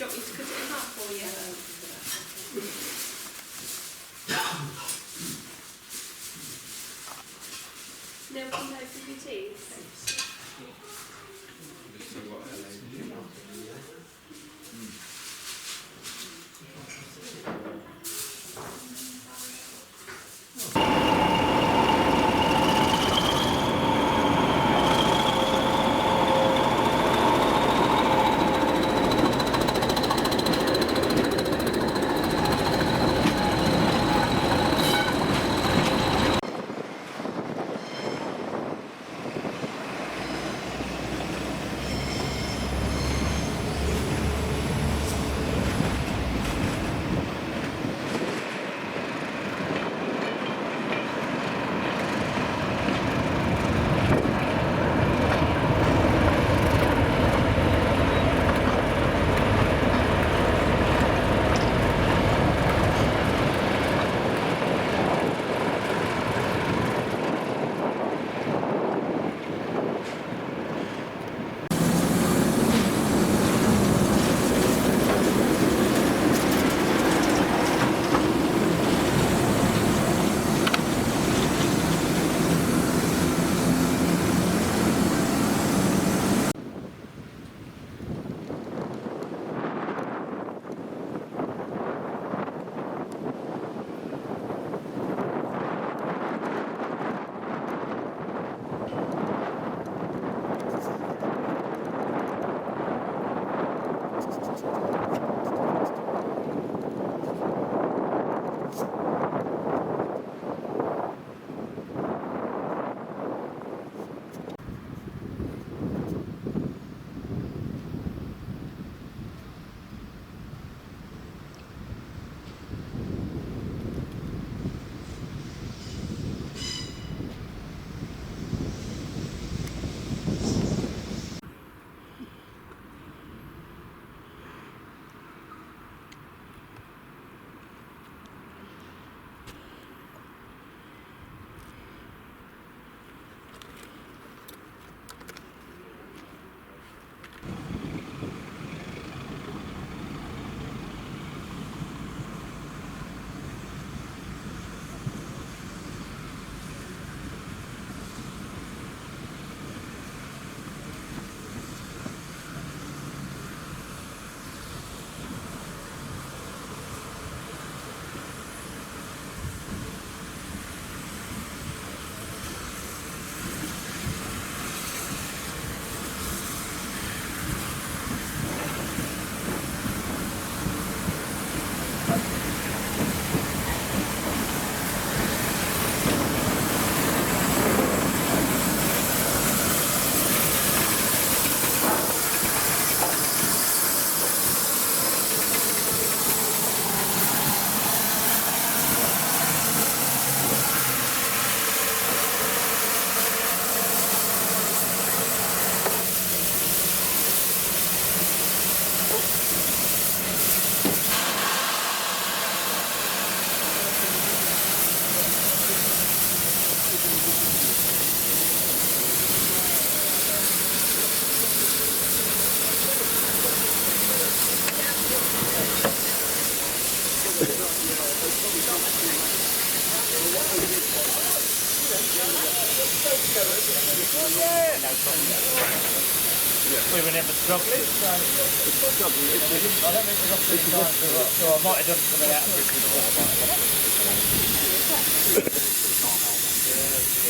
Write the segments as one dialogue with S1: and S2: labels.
S1: you want me to cut it in half for you? No combo for your teeth?
S2: We were never struggling, so I don't think we got too many times, so I might have done something out of it.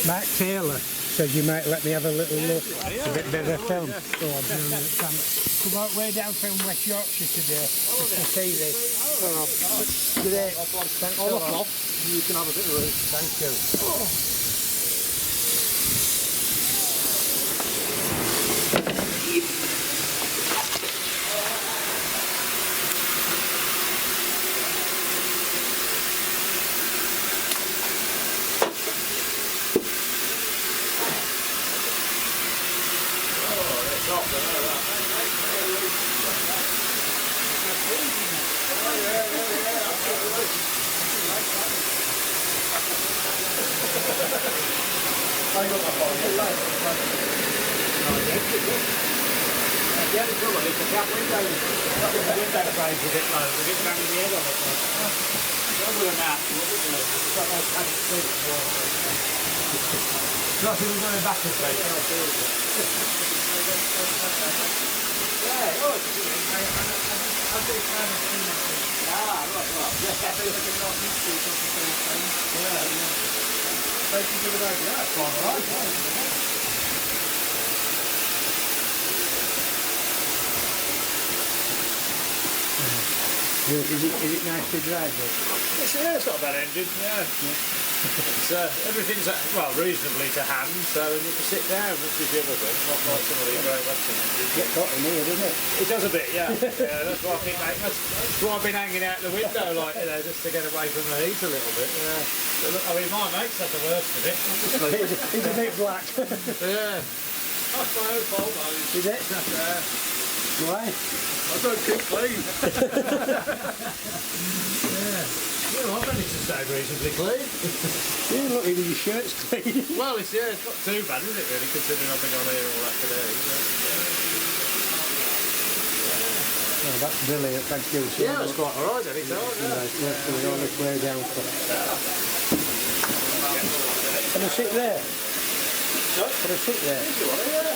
S3: Matt Taylor said you might let me have a little look. It's a bit better film. Come out way down from West Yorkshire today to see this. Today, thanks a lot.
S4: You can have a bit of room.
S3: Thank you.
S2: The only trouble is the cap window. The window frame's a bit low. We're getting banging the head on it. Other than that, it's got no panic seats. So I think we're going backwards, mate. Yeah, good. Ah, right. Thank you for the idea. That's all right.
S3: Is it nice to drive this?
S2: It's not a bad engine, yeah. It's, everything's, well, reasonably to hand, so you can sit down, which is the other thing, not like some of the great Western engines.
S3: Get caught in here, doesn't it?
S2: It does a bit, yeah. Yeah, that's why I keep making, that's why I've been hanging out the window, like, you know, just to get away from the heat a little bit, yeah. But look, I mean, my mate's had the worst of it, obviously.
S3: It's a bit black.
S2: Yeah. That's my own fault, though.
S3: Is it? Why?
S2: I don't keep clean. Yeah. Well, I've managed to stay reasonably clean.
S3: Yeah, look, even your shirt's clean.
S2: Well, it's not too bad, is it, really, considering I've been on here all afternoon.
S3: Oh, that's brilliant, thank you so
S2: Yeah,
S3: much.
S2: that's quite alright, any time, yeah.
S3: Nice work coming all this way down for. Can I sit there?
S2: No?
S3: Can I sit there?
S2: If you want to, yeah.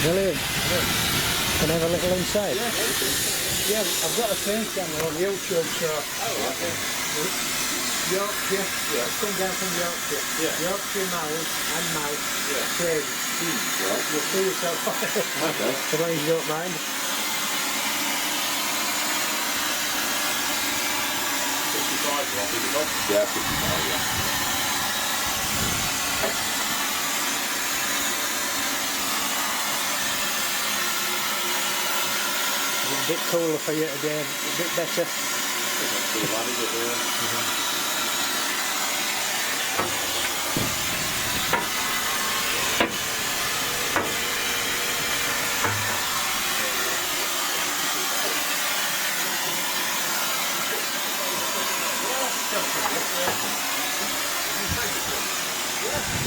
S3: Brilliant. Can I have a little inside?
S2: Yeah, I've got a film camera on YouTube, so Yorkshire, come down from Yorkshire, Yorkshire mouse and mouse, trade. You'll see yourself on it.
S3: Okay. So long as you don't mind.
S4: 55, yeah, 55, yeah.
S3: A bit cooler for you today, a bit better.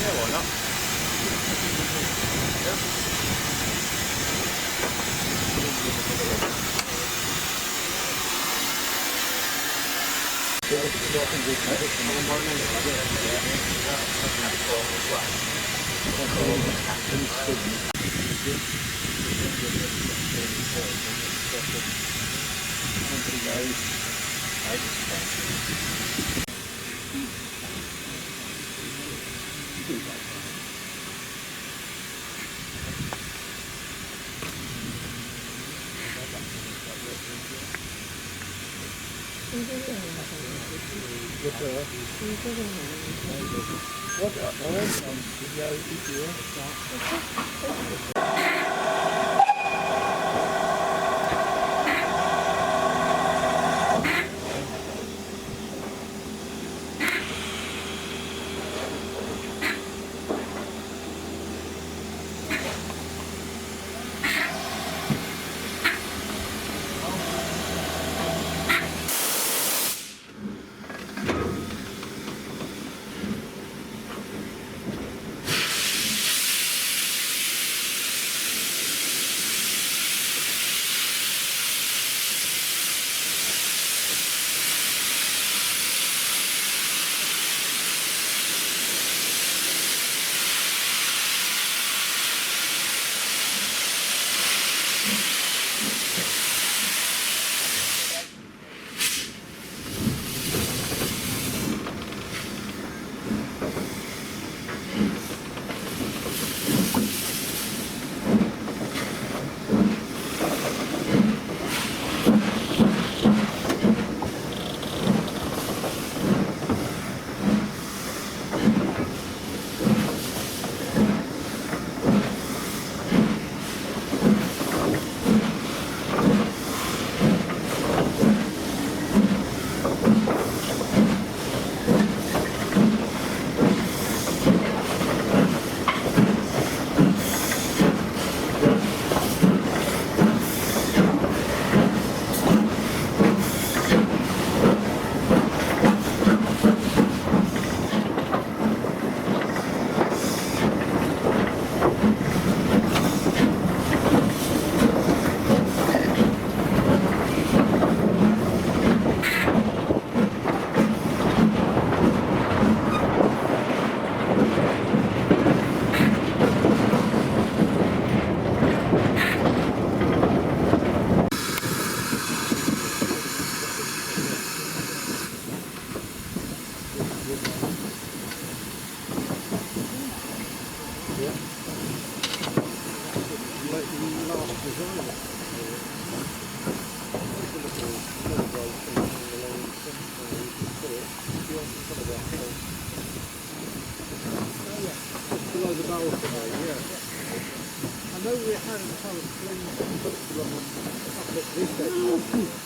S4: Yeah, why not?
S5: last design. Just below the barrel today, yeah. I know we had a ton of flames up at this edge.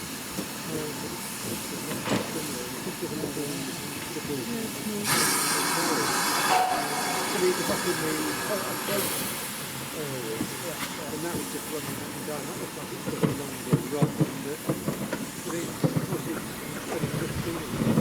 S5: And that was just running up and down. That was like a pretty long run, wasn't it? But it, because it's 2015.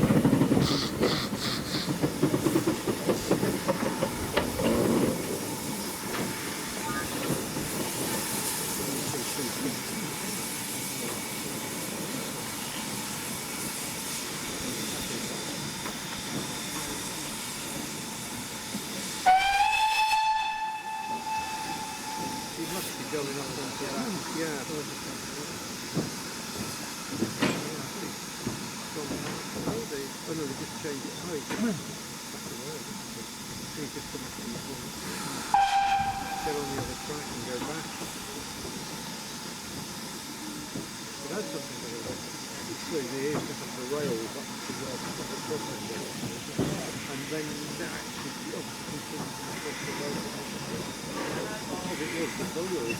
S5: Going up onto that, yeah. Oh, no, they just changed it height. They just come up on the front. Get on the other track and go back. But that's something that actually the ears pick up the rails up to the crossing there. And then that actually obviously continues across the road. As it was before you were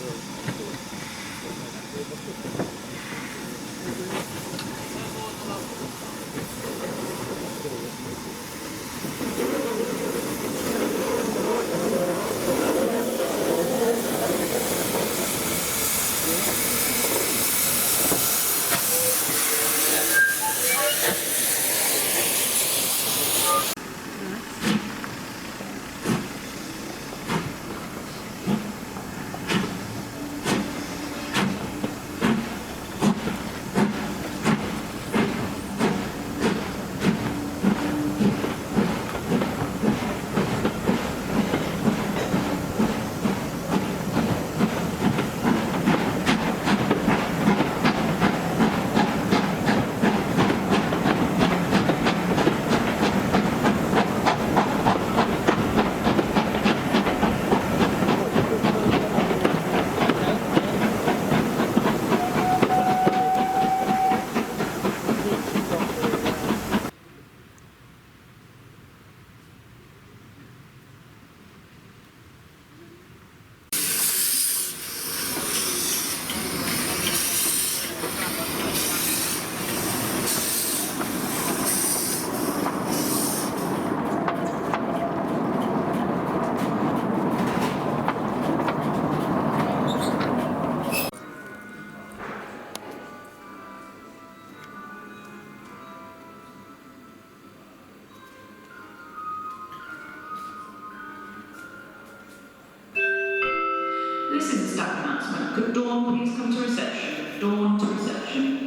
S6: This is the staff announcement. Could Dawn please come to reception? Dawn to reception.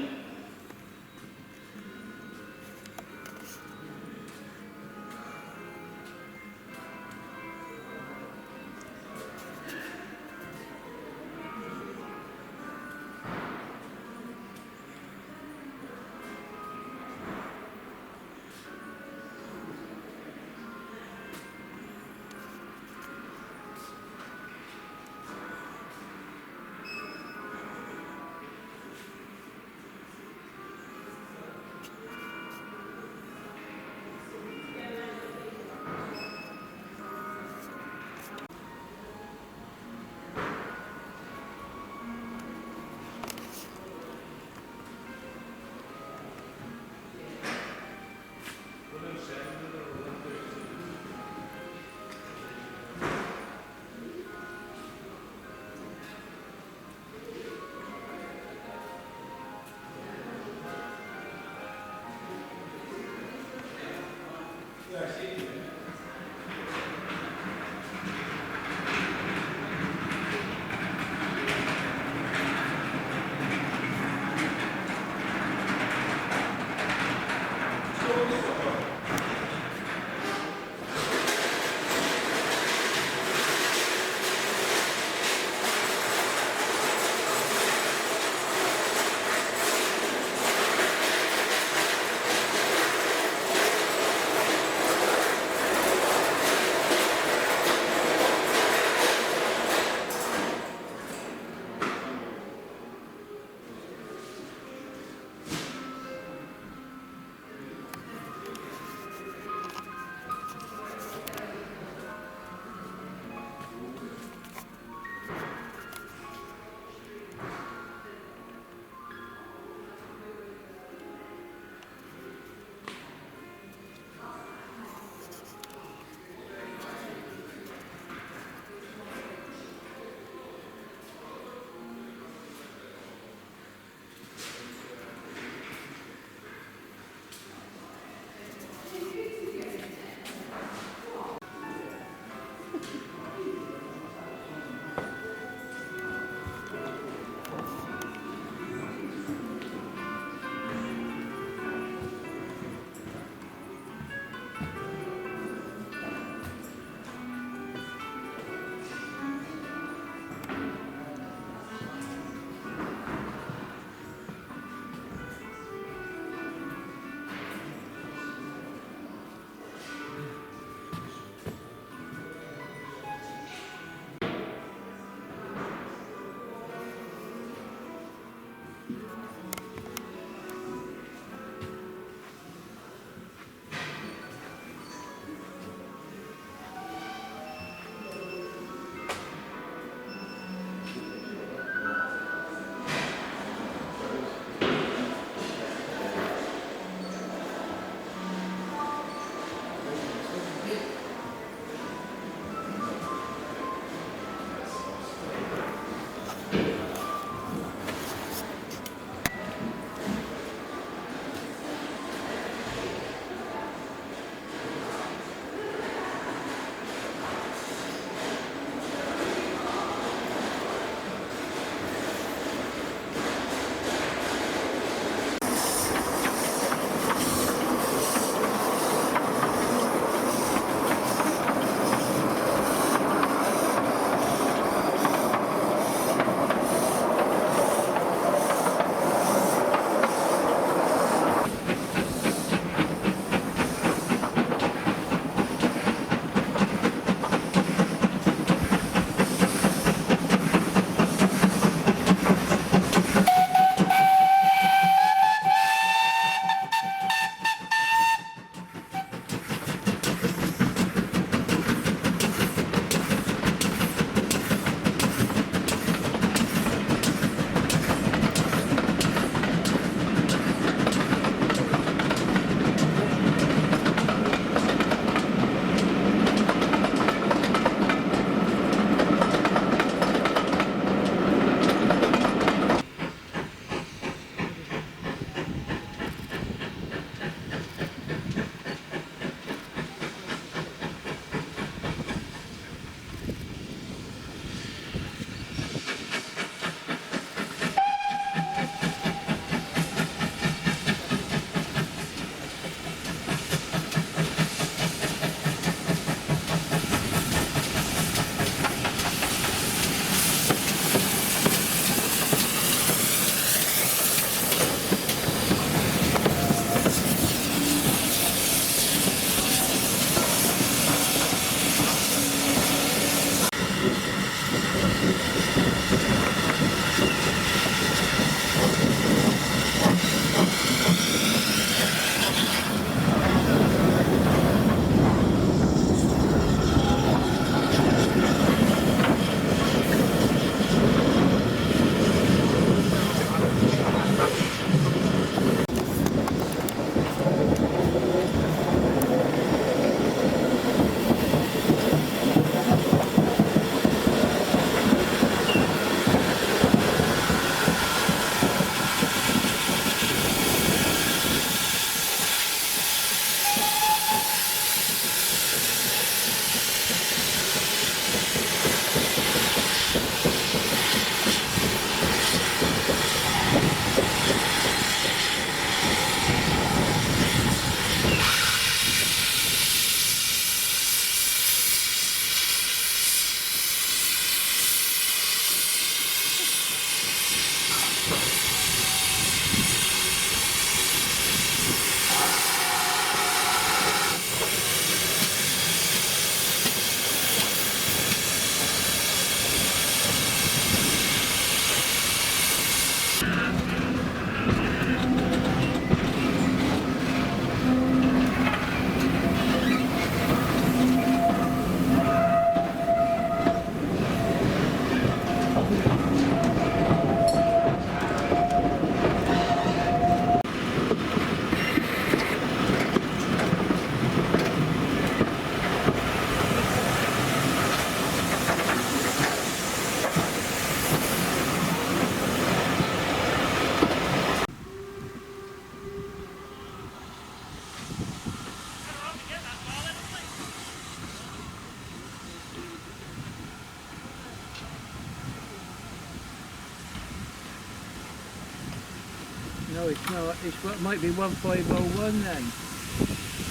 S5: No, it's not. It's what might be 1501 then.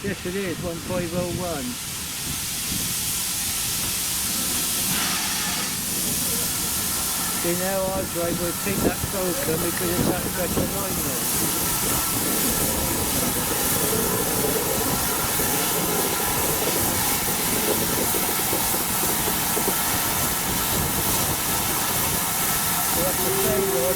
S5: Yes, it is 1501. See, now our drive will take that Runcam because it's that better line there. That's the same road.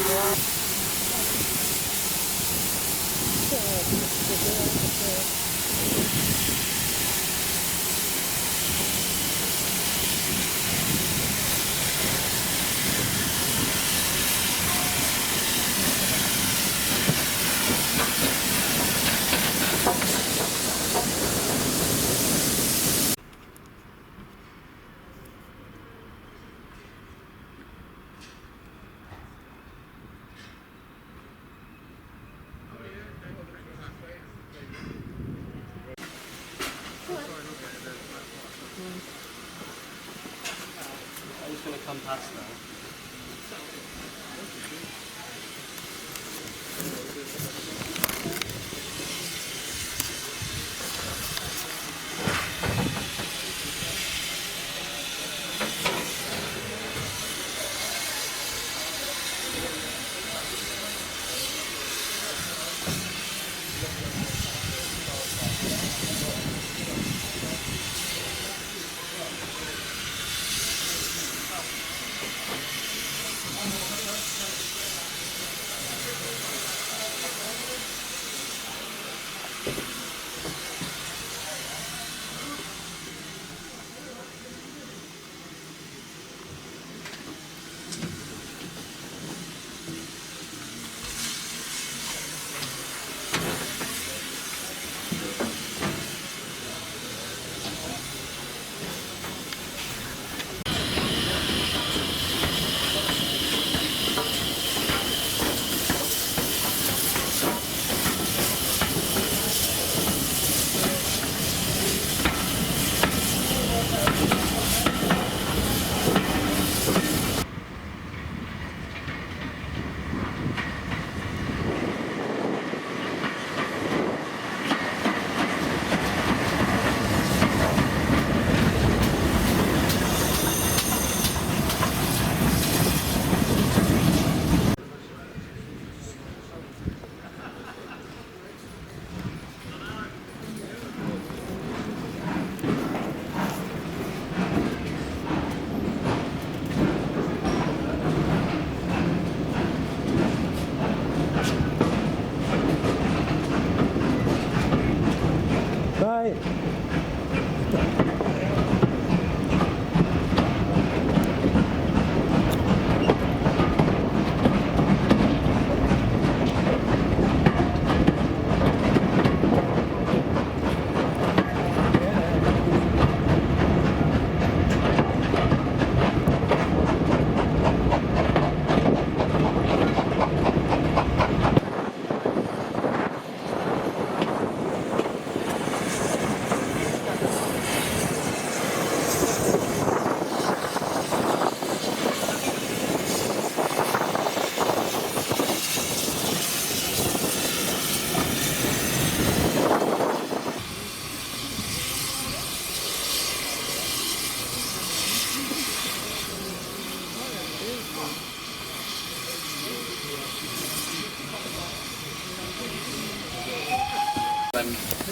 S7: I'm just going to come past now.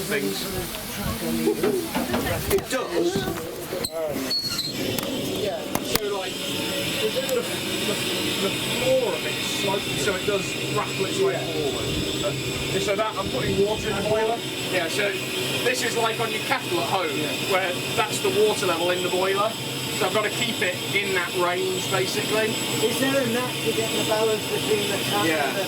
S7: Things. It does. Yeah. So like the floor of it is sloped, so it does rattle its way forward. So that I'm putting water in the boiler. Yeah. So this is like on your kettle at home, where that's the water level in the boiler. So I've got to keep it in that range, basically.
S3: Is there a knack to getting the balance between the tap and the...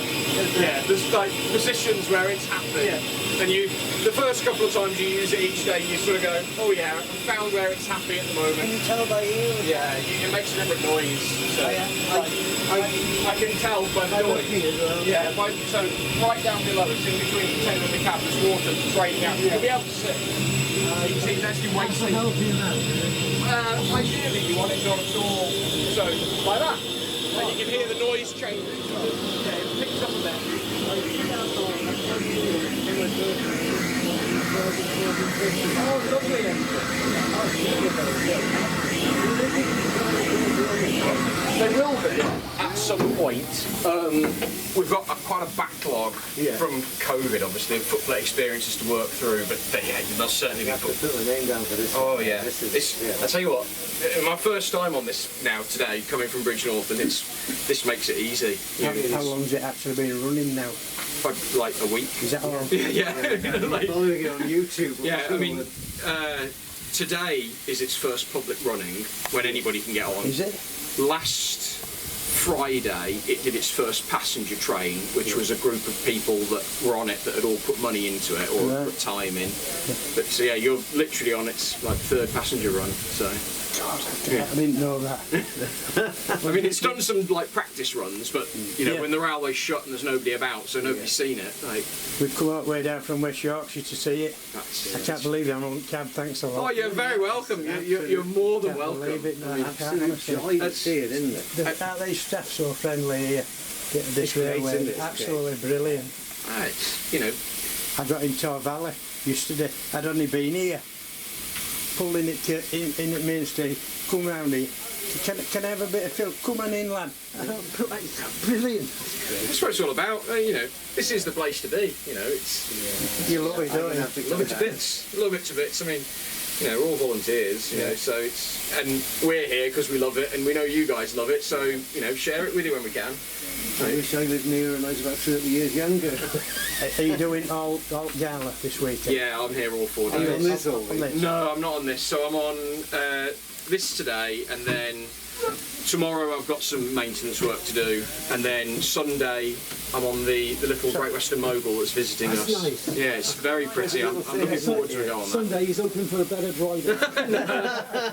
S7: Yeah, there's like positions where it's happy. Yeah. And the first couple of times you use it each day, you sort of go, oh yeah, I've found where it's happy at the moment.
S3: Can you tell by ear?
S7: Yeah, it makes a different noise. So I can tell by the noise.
S3: Well.
S7: Yeah, so right down below, it's in between the tail and the cab, there's water draining out. You'll be able to see. You can see it's actually wasting. Ideally, you want it not at all. So, like that. And you can hear the noise changing. Yeah, it picks up a bit. They will be at some point. We've got quite a backlog from COVID, obviously, of footplate experiences to work through, but yeah, you must certainly be
S5: Put the name down for this.
S7: Oh yeah,
S5: This is,
S7: I tell you what, my first time on this now today, coming from Bridge North, and this makes it easy.
S3: How long's it actually been running now?
S7: Like a week.
S3: Is that all?
S7: Yeah. Like,
S5: following it on YouTube.
S7: yeah, I mean, today is its first public running when anybody can get on.
S3: Is it?
S7: Last Friday it did its first passenger train, which was a group of people that were on it that had all put money into it or
S3: Right.
S7: put time in. But so yeah, you're literally on its like third passenger run. So
S3: God, I didn't know that.
S7: I mean, it's done some like practice runs, but you know
S3: Yeah.
S7: when the railway's shut and there's nobody about, so nobody's seen it. Like
S3: We've come all the way down from West Yorkshire to see it.
S7: that's.
S3: I can't believe I'm on cab, thanks a lot.
S7: Oh, you're very welcome. You're more than
S3: Can't
S7: welcome.
S3: believe it, no, I can't
S5: Absolute
S3: honestly.
S5: joy to see it, isn't it?
S3: Aren't these staff so friendly here? Get this
S5: It's great,
S3: railway,
S5: isn't it? It's
S3: absolutely brilliant.
S7: It's, you know,
S3: I got in Taw Valley yesterday. I'd only been here. Pulled in at in at Main Street, come round here. Can I have a bit of Phil? Come on in, lad. Brilliant.
S7: that's what it's all about. You know, this is the place to be. You know, it's
S3: You love it, don't you?
S7: love it to bits. Love it to bits. I mean, you know, we're all volunteers. You know, so it's and we're here because we love it, and we know you guys love it. So you know, share it with you when we can.
S5: I wish I lived near and I was about 30 years younger.
S3: Are you doing all Gala this weekend?
S7: Yeah, I'm here all 4
S5: Are you on
S7: days.
S5: this all
S3: On
S5: week?
S3: this?
S7: No, I'm not on this. So I'm on this today, and then tomorrow I've got some maintenance work to do, and then Sunday I'm on the little Great Western Mogul that's visiting
S5: That's
S7: us.
S5: nice.
S7: Yeah, it's very pretty. I'm looking forward to a go on that.
S5: Sunday he's open for a better driver.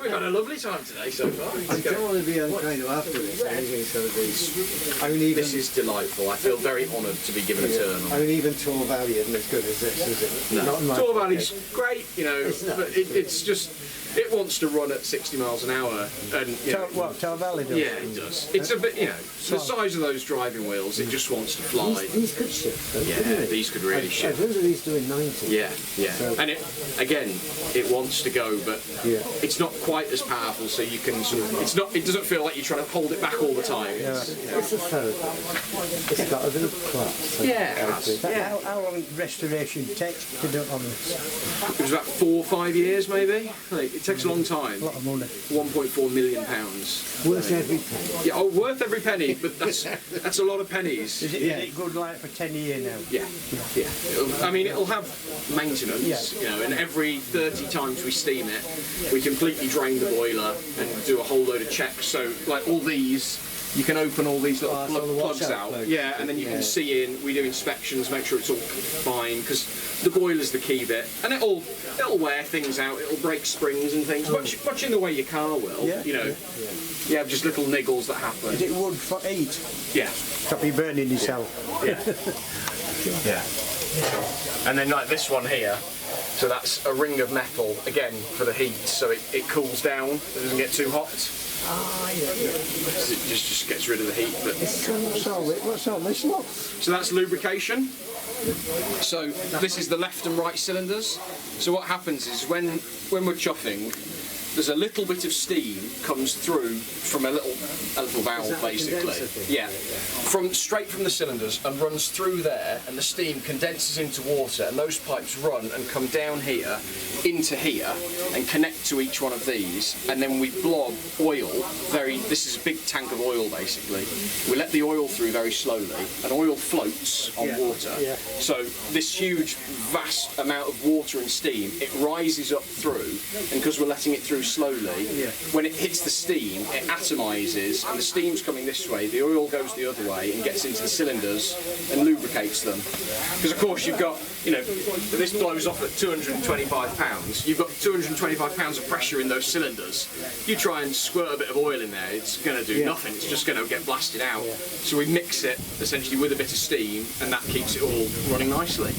S7: We've had a lovely time today so far.
S5: I don't want to be unkind to after this. Anything so I mean, even
S7: This is delightful. I feel very honoured to be given a turn on.
S5: I mean, even Taw Valley isn't as good as this, is it? Not in my
S7: Taw
S5: opinion.
S7: Valley's great, you know, but it's just it wants to run at 60 miles an hour, and you know,
S3: What, Taw Valley does?
S7: yeah, it does. It's a bit, you know, the size of those driving wheels, it just wants to fly.
S5: These could shift, though,
S7: Yeah,
S5: couldn't they?
S7: these could really
S5: I've
S7: shift.
S5: heard of these doing 90.
S7: Yeah, and it again, it wants to go, but
S5: Yeah.
S7: it's not quite as powerful. So you can sort of, it's not. It doesn't feel like you're trying to hold it back all the time. It's,
S5: It's a thoroughbred. It's got a bit of class.
S7: yeah,
S3: How long restoration take to do it on this?
S7: it was about 4 or 5 years maybe. Like, it takes a long time.
S3: A lot of money.
S7: £1.4 million.
S5: Worth every penny.
S7: Yeah, oh, worth every penny, but that's a lot of pennies.
S3: Is it good like for 10 years now?
S7: Yeah. I mean, it'll have maintenance, you know, and every 30 times we steam it, we completely drain the boiler and do a whole load of checks. So, like all these, you can open all these little
S5: so the
S7: plugs
S5: washout
S7: out,
S5: plugs.
S7: yeah, and then you can see in. We do inspections, make sure it's all fine, because the boiler's the key bit, and it'll wear things out, it'll break springs and things, much in the way your car will,
S3: Yeah.
S7: you know. You have just little niggles that happen.
S3: Is it wood for heat?
S7: Yeah.
S3: Stop you burning yourself.
S7: Yeah. And then like this one here, so that's a ring of metal, again, for the heat, so it cools down, it doesn't get too hot. It just gets rid of the heat. But
S3: What's all this lot?
S7: so that's lubrication. So this is the left and right cylinders. So what happens is when we're chuffing, there's a little bit of steam comes through from a little valve,
S5: that the
S7: basically.
S5: condenser thing?
S7: Yeah, straight from the cylinders and runs through there, and the steam condenses into water, and those pipes run and come down here into here and connect to each one of these, and then we blob oil. This is a big tank of oil basically. We let the oil through very slowly, and oil floats on water.
S3: Yeah.
S7: So this huge, vast amount of water and steam, it rises up through, and because we're letting it through slowly, when it hits the steam, it atomizes, and the steam's coming this way, the oil goes the other way and gets into the cylinders and lubricates them. Because of course you've got, you know, this blows off at 225 pounds. You've got 225 pounds of pressure in those cylinders. You try and squirt a bit of oil in there, it's going to do nothing, it's just going to get blasted out. So we mix it essentially with a bit of steam, and that keeps it all running nicely.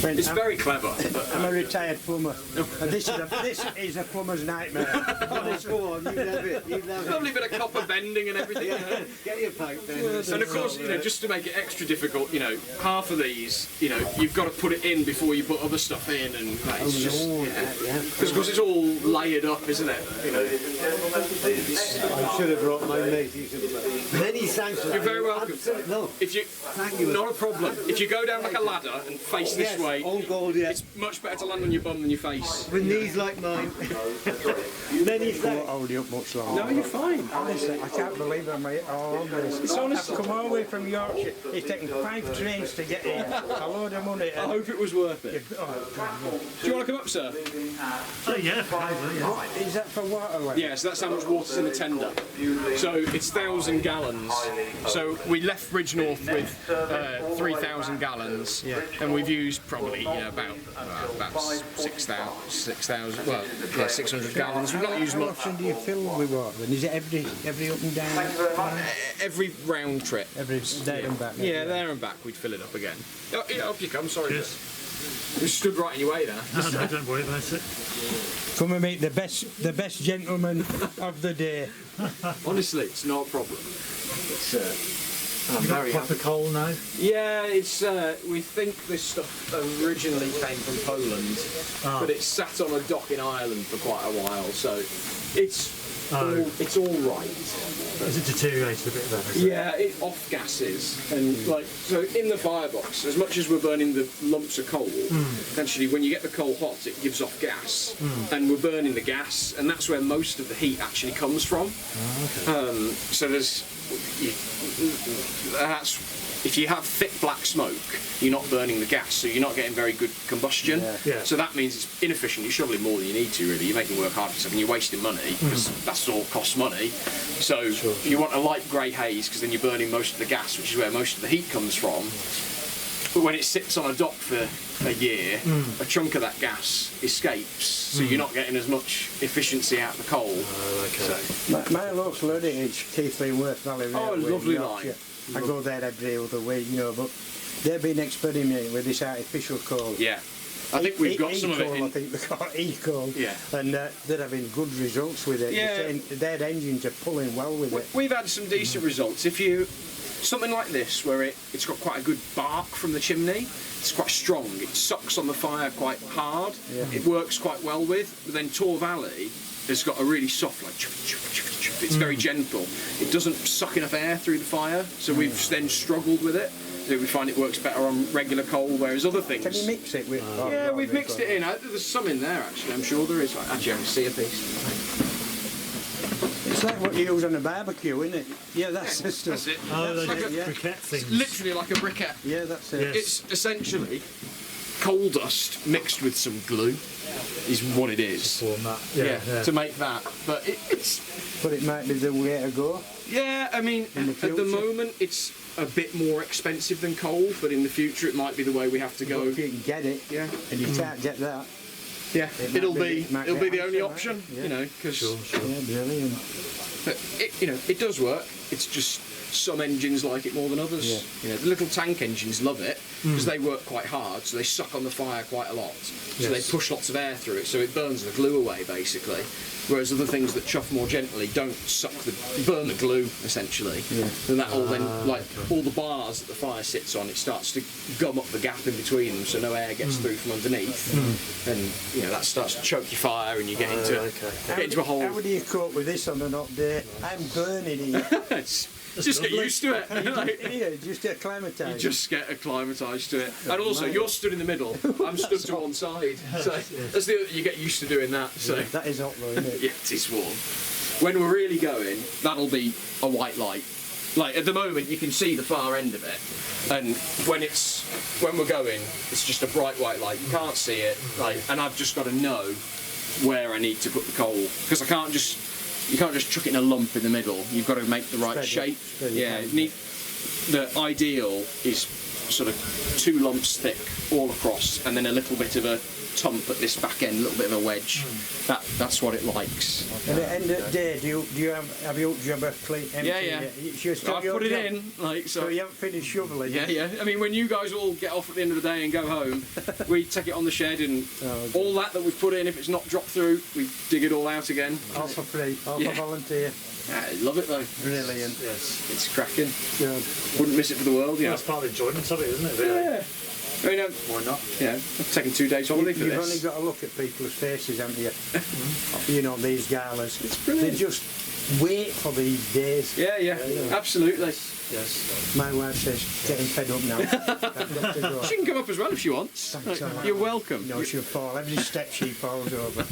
S7: It's very clever. But,
S3: I'm a retired plumber, and this is a plumber's nightmare.
S5: Honest, go on, you love it. You love it.
S7: lovely bit of copper bending and everything. You know.
S5: Get your pipe then.
S7: And of course, you know, just to make it extra difficult, you know, half of these, you know, you've got to put it in before you put other stuff in, and like, it's just, because it's all layered up, isn't it? You know.
S5: I should have brought my mate. Many thanks.
S7: You're very welcome.
S5: No,
S7: If you,
S5: thank you.
S7: not a problem. If you go down like a ladder and face this
S5: Yes,
S7: way,
S5: on gold, yeah.
S7: it's much better to land on your bum than your face.
S5: With knees like mine. Many
S3: I won't
S5: thanks.
S3: hold you up much longer.
S7: No, you're fine.
S3: Honestly, I can't believe I'm all on this.
S7: It's honestly-
S3: I've come all the way from Yorkshire. It's taken 5 trains to get here. A load of money.
S7: I hope it was worth it.
S3: Oh,
S7: Do you want to come up, sir?
S3: is that for water level?
S7: Yeah, so that's how much water's in the tender. So it's 1,000 gallons. So we left Bridgenorth with 3,000 gallons, and we've used probably about 6,000. Well, yeah, 600 gallons. We've not used
S3: How
S7: much.
S3: often do you fill with water? And is it every up and down?
S7: Every round trip.
S3: Every day and back?
S7: Yeah, there and back, we'd fill it up again. Oh, yeah, up you come. Sorry, we stood right in your way there.
S8: No, don't worry about it.
S3: Come and meet the best gentleman of the day.
S7: Honestly, it's not a problem. I'm very
S8: Proper coal now.
S7: Yeah, it's. We think this stuff originally came from Poland, but it's sat on a dock in Ireland for quite a while, so it's all right.
S8: Has it deteriorated a bit then?
S7: Yeah, it off gases, and like so in the firebox, as much as we're burning the lumps of coal, essentially when you get the coal hot, it gives off gas, and we're burning the gas, and that's where most of the heat actually comes from. So there's. That's if you have thick black smoke, you're not burning the gas, so you're not getting very good combustion.
S8: Yeah.
S7: So that means it's inefficient. You're shoveling more than you need to, really. You're making work hard for yourself, and you're wasting money because that's all costs money. So you want a light grey haze because then you're burning most of the gas, which is where most of the heat comes from. But when it sits on a dock for a year, a chunk of that gas escapes, so you're not getting as much efficiency out of the coal.
S3: My local heritage, Keith Worth Valley Railway.
S7: Oh, lovely
S3: in
S7: line.
S3: Yorkshire. I go there every other week, you know, but they've been experimenting with this artificial coal.
S7: Yeah. I think we've got some of it
S3: E-coal, I
S7: in.
S3: think they call it E-coal.
S7: Yeah.
S3: And they're having good results with it.
S7: Yeah.
S3: They're saying their engines are pulling well with it.
S7: We've had some decent results. If you something like this, where it's got quite a good bark from the chimney, it's quite strong. It sucks on the fire quite hard.
S3: Yeah.
S7: It works quite well with. But then Taw Valley has got a really soft, like it's very gentle. It doesn't suck enough air through the fire, so we've then struggled with it. So we find it works better on regular coal, whereas other things.
S3: Can you mix it with?
S7: Yeah, we've mixed it in. There's some in there actually. I'm sure there is. Actually, I can see a piece.
S3: It's like what you use on a barbecue, isn't it? Yeah, that's the stuff.
S7: That's it.
S8: Oh,
S7: That's
S8: those
S7: like a-
S3: yeah.
S8: briquette things.
S7: literally like a briquette.
S3: Yeah, that's it.
S8: Yes.
S7: It's essentially coal dust mixed with some glue, is what it is.
S8: Form that.
S7: Yeah, to make that. But it's
S3: But it might be the way to go.
S7: yeah. I mean,
S3: In the
S7: at the
S3: future.
S7: moment it's a bit more expensive than coal, but in the future it might be the way we have to go.
S3: If you can get it,
S7: Yeah,
S3: and you can't get that.
S7: yeah.
S3: It
S7: It'll
S3: might
S7: be
S3: be- might
S7: it'll
S3: be
S7: be the only
S3: option,
S7: option,
S3: right? Yeah.
S7: you know, because
S3: Yeah, brilliant.
S7: it does work. It's just some engines like it more than others.
S3: Yeah.
S7: You know, the little tank engines love it because they work quite hard, so they suck on the fire quite a lot. So they push lots of air through it, so it burns the glue away basically. Whereas other things that chuff more gently don't burn the glue essentially.
S3: Yeah.
S7: And that all then, like all the bars that the fire sits on, it starts to gum up the gap in between them, so no air gets through from underneath. And you know that starts to choke your fire, and you get into a whole.
S3: How do you cope with this on an hot day? I'm burning here.
S7: Just get used to it. Like,
S3: Here, just acclimatise.
S7: you just get acclimatised to it. And also, you're stood in the middle. I'm stood to one side. So that's you get used to doing that. So
S3: That is hot though, isn't it?
S7: yeah, it is warm. When we're really going, that'll be a white light. Like at the moment, you can see the far end of it, and when we're going, it's just a bright white light. You can't see it. Like, and I've just got to know where I need to put the coal because you can't just chuck it in a lump in the middle. You've got to make the right
S3: Spread it,
S7: shape.
S3: spread it
S7: Yeah,
S3: out.
S7: you the ideal is sort of 2 lumps thick all across, and then a little bit of a tump at this back end, a little bit of a wedge. That's what it likes.
S3: And at the end of the day, do you have your job empty?
S7: Yeah. I've put it in, like so.
S3: So you haven't finished shoveling?
S7: Yeah. I mean, when you guys all get off at the end of the day and go home, we take it on the shed, and all that we've put in, if it's not dropped through, we dig it all out again.
S3: All for free, all for volunteer.
S7: I love it though.
S3: Brilliant.
S8: Yes.
S7: It's cracking.
S3: Good.
S7: Wouldn't miss it for the world,
S8: That's part of the enjoyment of it, isn't it? Really?
S7: Yeah. I mean,
S8: Why not?
S7: I've taken 2 days holiday for
S3: You've
S7: this.
S3: only got to look at people's faces, haven't you? You know, these galas.
S7: It's brilliant.
S3: They just wait for these days.
S7: Yeah, absolutely.
S8: Yes.
S3: My wife says, getting fed up now. I've got to go.
S7: She can come up as well if she wants.
S3: Thanks a lot.
S7: You're welcome.
S3: No, she'll fall. Every step she falls over.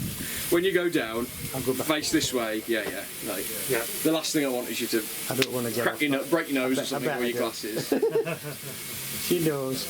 S7: When you go down,
S3: I'll go back.
S7: face this way. Yeah. Like,
S8: Yeah.
S7: the last thing I want is you to
S3: I don't want to get
S7: crack your nut, break your nose
S3: I
S7: or
S3: bet-
S7: something
S3: I bet
S7: with
S3: I
S7: your
S3: do.
S7: glasses.
S3: She knows.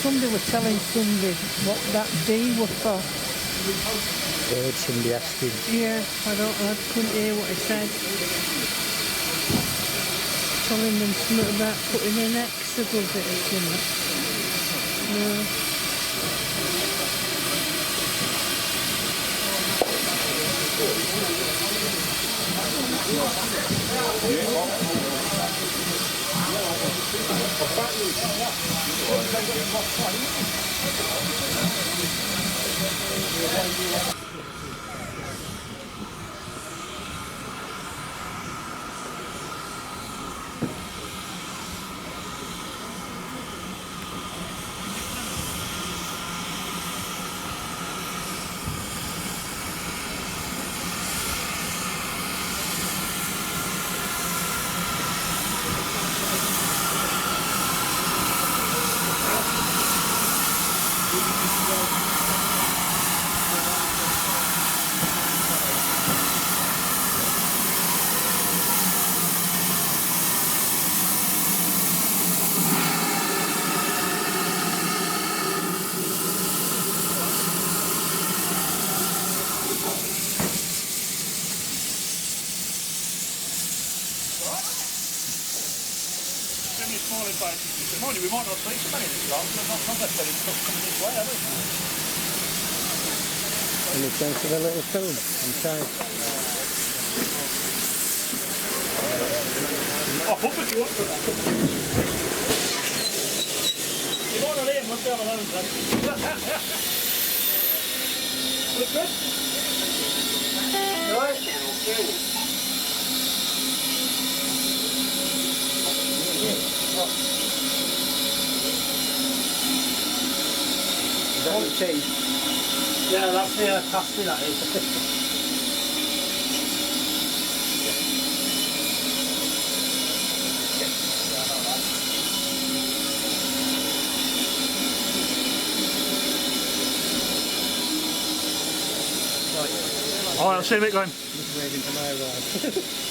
S9: Somebody was telling somebody what that D was for.
S3: I heard somebody asking.
S9: Yeah, I couldn't hear what he said. Telling them something about putting in X above it or something. No.
S2: We might not see so many this time, but not necessarily stuff coming this way, have we?
S3: Any chance of a little film inside?
S2: Oh, pop if you want to. You might not hear much down alone, then. Look good? Right?
S3: Is that your tea?
S2: Yeah, that's the pasty, that is. Alright, I'll see you a bit going.
S3: Just waiting for my ride.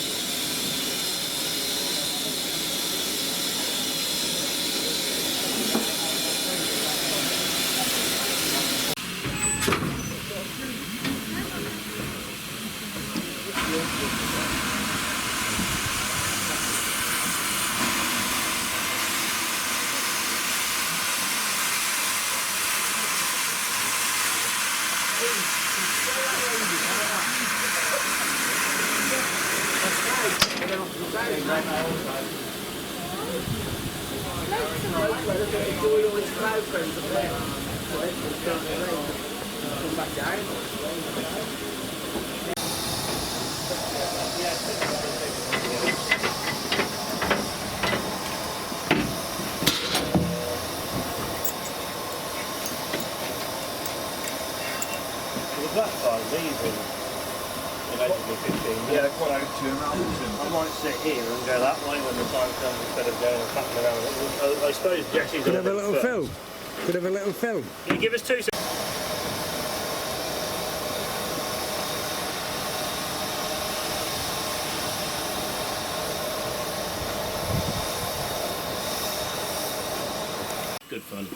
S4: That side, these in 15. Yeah, they're quite open to I might sit here and go that way when the time comes instead of going and flapping around. I suppose Jesse's
S3: Could have a little film. Could have a little film.
S4: Can you give us 2 seconds? Good fun.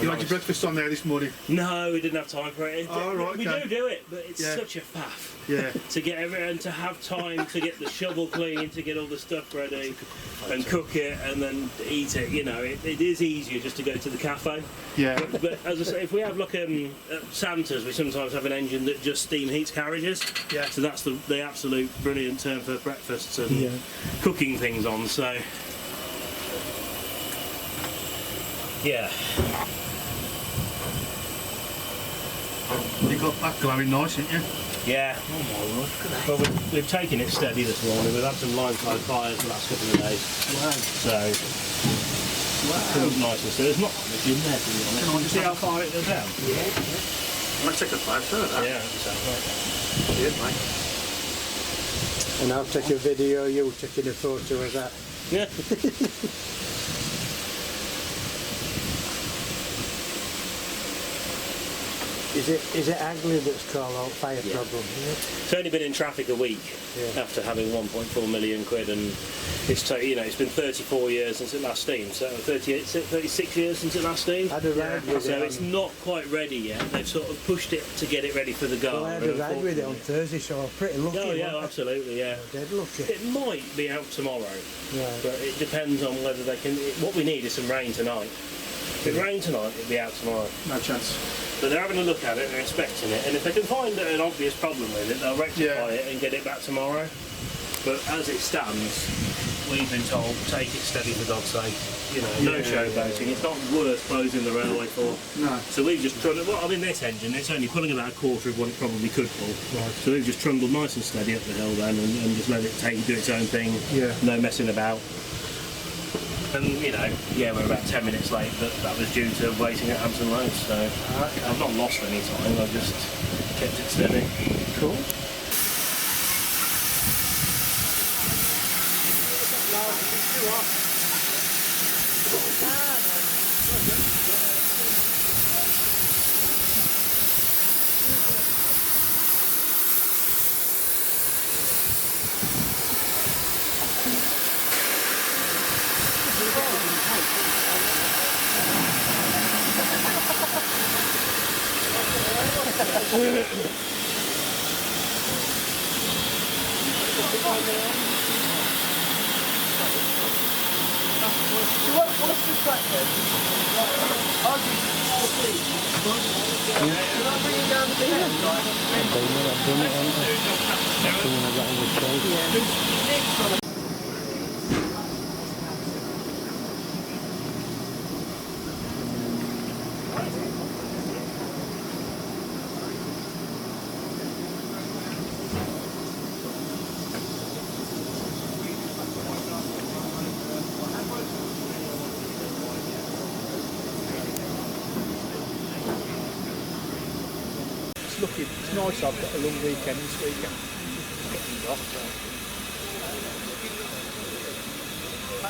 S5: You had your breakfast on there this morning?
S4: No, we didn't have time for it.
S5: Oh, right,
S4: we
S5: okay.
S4: do it, but it's such a faff.
S5: Yeah.
S4: To get everyone to have time to get the shovel clean, to get all the stuff ready, and cook it, and then eat it. You know, it is easier just to go to the cafe.
S5: Yeah.
S4: But as I say, if we have like at Santa's, we sometimes have an engine that just steam heats carriages.
S5: Yeah.
S4: So that's the absolute brilliant term for breakfasts and cooking things on. So. Yeah.
S5: You got that glowing nice, didn't you?
S4: Yeah. Oh my word. Well, we've taken it steady this morning. We've had some limestone fires the last couple of days. Wow. So. Wow. Nice and steady. There's not much in there, to be honest. Can I see how far it goes down?
S5: Yeah. Might take a photo of that.
S4: Yeah, exactly.
S5: Yeah, mate.
S3: And I'll take a video, you taking a photo of that.
S4: Yeah.
S3: Is it Agley that's called out fire problem?
S4: It's only been in traffic a week after having 1.4 million quid, and it's it's been 34 years since it last steamed, so 36 years since it last steamed.
S3: I had a ride with
S4: so
S3: it.
S4: it's not quite ready yet. They've sort of pushed it to get it ready for the Gala.
S3: Well, I had a ride with it on Thursday, so I'm pretty lucky.
S4: Oh yeah, absolutely, yeah.
S3: Dead lucky.
S4: It might be out tomorrow, but it depends on whether they can. What we need is some rain tonight. If it rained tonight, it'd be out tomorrow.
S5: No chance.
S4: But they're having a look at it, they're inspecting it, and if they can find an obvious problem with it, they'll rectify it and get it back tomorrow. But as it stands, we've been told, take it steady for God's sake. You know, no showboating. It's not worth closing the railway for.
S5: No.
S4: So we've just trundled. Well, I mean, this engine, it's only pulling about a quarter of what it probably could pull. Right. So we've just trundled nice and steady up the hill then, and just let it do its own thing.
S5: Yeah. No
S4: messing about. And we're about 10 minutes late, but that was due to waiting at Hampton Road, so I've not lost any time, I've just kept it steady.
S5: Cool. It's nice I've got a long weekend this weekend. Getting off. I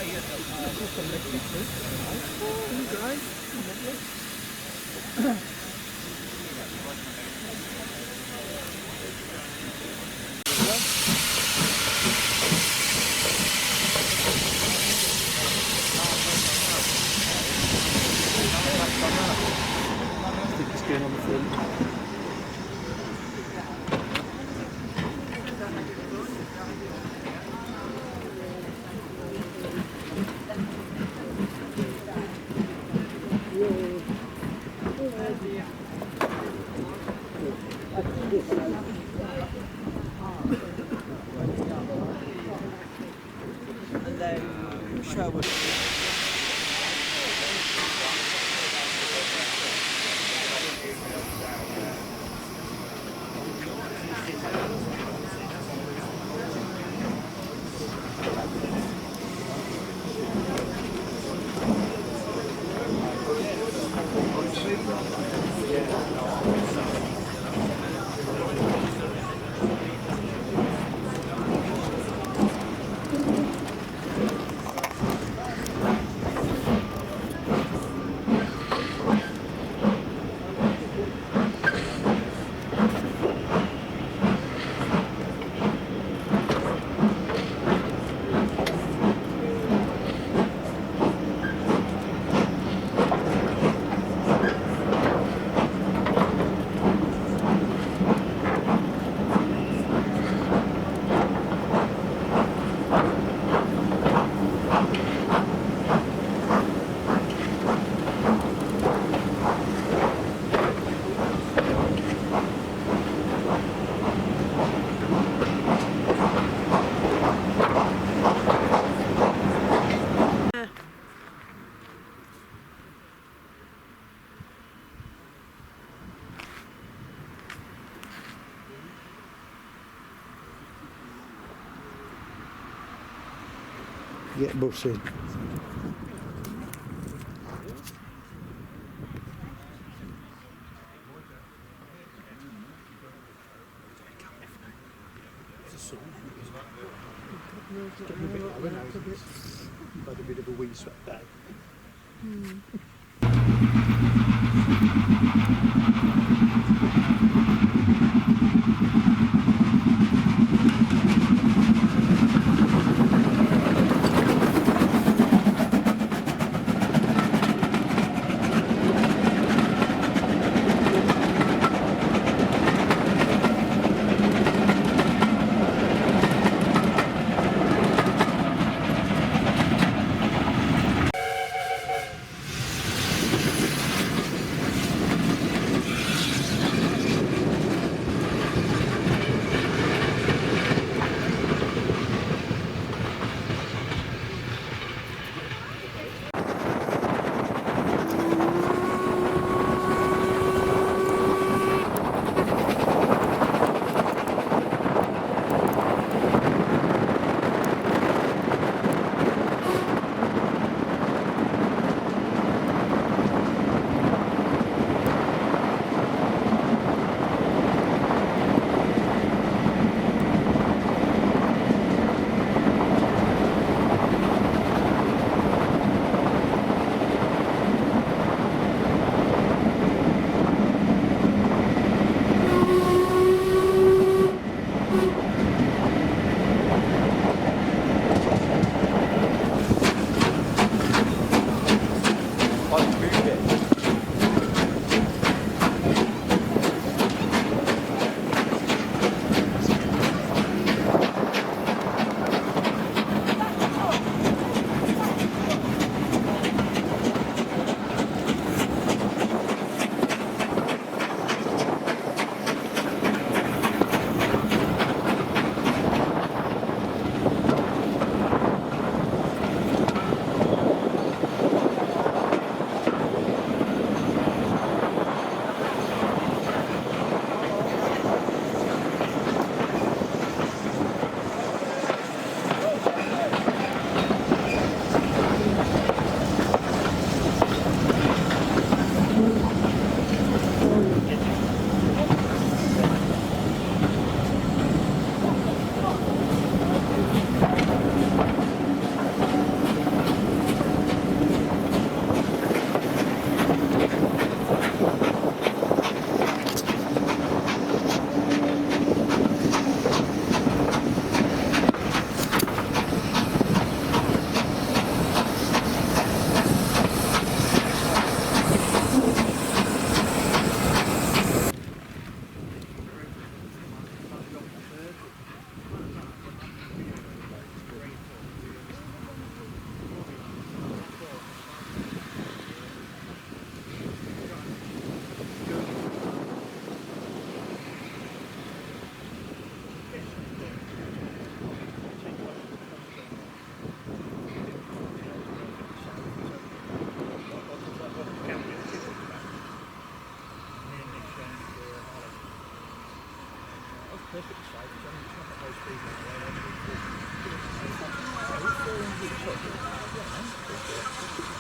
S5: think it's going on the front.
S10: And then show us.
S3: Get bussing.
S5: Had a bit of a wee sweat day. Perfect size.